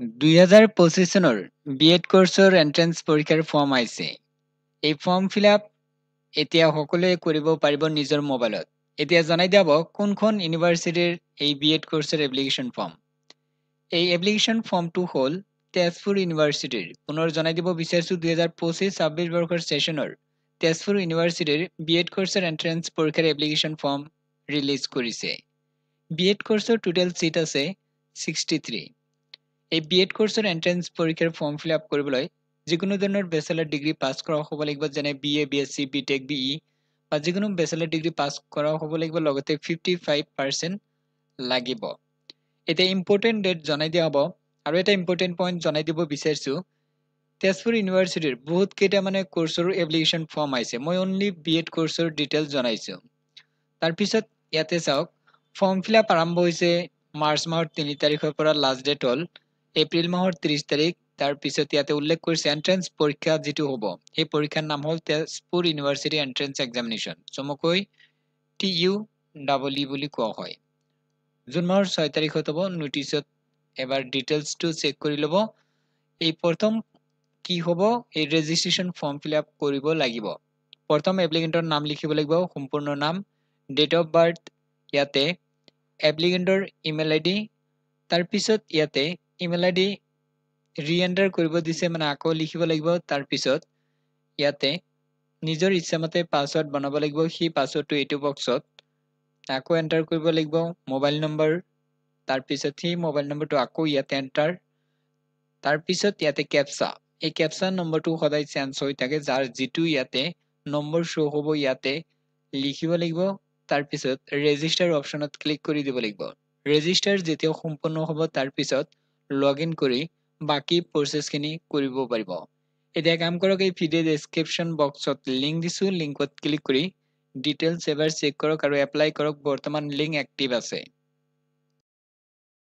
2025 চনৰ BEd কোৰ্ছৰ entrance পৰীক্ষাৰ form আহিছে। এই ফৰ্ম ফিলআপ এতিয়া সকলোৱে কৰিব পাৰিব নিজৰ মোবাইলত। এতিয়া জনাই দিয়া হ'ব কোনখন ইউনিভাৰ্চিটিৰ এই বিএড কোৰ্ছৰ এপ্লিকেশ্যন ফৰ্ম। এই এপ্লিকেশ্যন ফৰ্মটো হ'ল তেজপুৰ ইউনিভাৰ্চিটিৰ। পুনৰ জনাই দিব বিচাৰিছোঁ 2025-26 বৰ্ষৰ ছেছনৰ তেজপুৰ ইউনিভাৰ্চিটিৰ বিএড কোৰ্ছৰ এন্ট্ৰেন্স পৰীক্ষাৰ এপ্লিকেশ্যন ফৰ্ম ৰিলিজ কৰিছে। বিএড কোৰ্ছৰ টোটেল চিট আছে 63। এই বিএড কোৰ্ছৰ এন্ট্ৰেন্স পৰীক্ষাৰ ফৰ্ম ফিলআপ কৰিবলৈ যিকোনো ধৰণৰ বেচেলাৰ ডিগ্ৰী পাছ কৰা হ'ব লাগিব, যেনে BA, BSc, BTech, BE বা যিকোনো বেচেলাৰ ডিগ্ৰী পাছ কৰা হ'ব লাগিব, লগতে 55% লাগিব। এতিয়া ইম্পৰ্টেণ্ট ডেট জনাই দিয়া হ'ব আৰু এটা ইম্পৰ্টেণ্ট পইণ্ট জনাই দিব বিচাৰিছোঁ। তেজপুৰ ইউনিভাৰ্চিটিৰ বহুত কেইটামানে কোৰ্ছৰ এপ্লিকেশ্যন ফৰ্ম আহিছে। মই অনলি বিএড কোৰ্ছৰ ডিটেইলছ জনাইছোঁ। তাৰপিছত ইয়াতে চাওক, ফৰ্ম ফিলআপ আৰম্ভ হৈছে মাৰ্চ মাহৰ 3 তাৰিখৰ পৰা, লাষ্ট ডেট হ'ল এপ্ৰিল মাহৰ 30 তাৰিখ। তাৰপিছত ইয়াতে উল্লেখ কৰিছে এন্ট্ৰেন্স পৰীক্ষা যিটো হ'ব, সেই পৰীক্ষাৰ নাম হ'ল তেজপুৰ ইউনিভাৰ্চিটি এন্ট্ৰেন্স এক্সামিনেশ্যন, চমুকৈ TUEE বুলি কোৱা হয়। জুন মাহৰ 6 তাৰিখত হ'ব। নোটিছত এবাৰ ডিটেইলছটো চেক কৰি ল'ব। এই প্ৰথম কি হ'ব, এই ৰেজিষ্ট্ৰেশ্যন ফৰ্ম ফিলআপ কৰিব লাগিব। প্ৰথম এপ্লিকেণ্টৰ নাম লিখিব লাগিব, সম্পূৰ্ণ নাম, ডেট অফ বাৰ্থ, ইয়াতে এপ্লিকেণ্টৰ ইমেইল আইডি, তাৰপিছত ইয়াতে ইমেইল আইডি ৰি-এণ্টাৰ কৰিব দিছে, মানে আকৌ লিখিব লাগিব। তাৰপিছত ইয়াতে নিজৰ ইচ্ছামতে পাছৱৰ্ড বনাব লাগিব। সেই পাছৱৰ্ডটো এইটো বক্সত আকৌ এণ্টাৰ কৰিব লাগিব। মোবাইল নম্বৰ, তাৰপিছত সেই মোবাইল নম্বৰটো আকৌ ইয়াতে এণ্টাৰ, তাৰপিছত ইয়াতে কেপচা, এই কেপচা নম্বৰটো সদায় চেঞ্জ হৈ থাকে, যাৰ যিটো ইয়াতে নম্বৰ শ্ব' হ'ব ইয়াতে লিখিব লাগিব। তাৰপিছত ৰেজিষ্টাৰ অপশ্যনত ক্লিক কৰি দিব লাগিব। ৰেজিষ্টাৰ যেতিয়া সম্পূৰ্ণ হ'ব, তাৰপিছত লগ ইন কৰি বাকী প্ৰচেছখিনি কৰিব পাৰিব। এতিয়া কাম কৰক, এই ভিডিঅ' ডেছক্ৰিপশ্যন বক্সত লিংক দিছোঁ, লিংকত ক্লিক কৰি ডিটেইলছ এবাৰ চেক কৰক আৰু এপ্লাই কৰক। বৰ্তমান লিংক এক্টিভ আছে।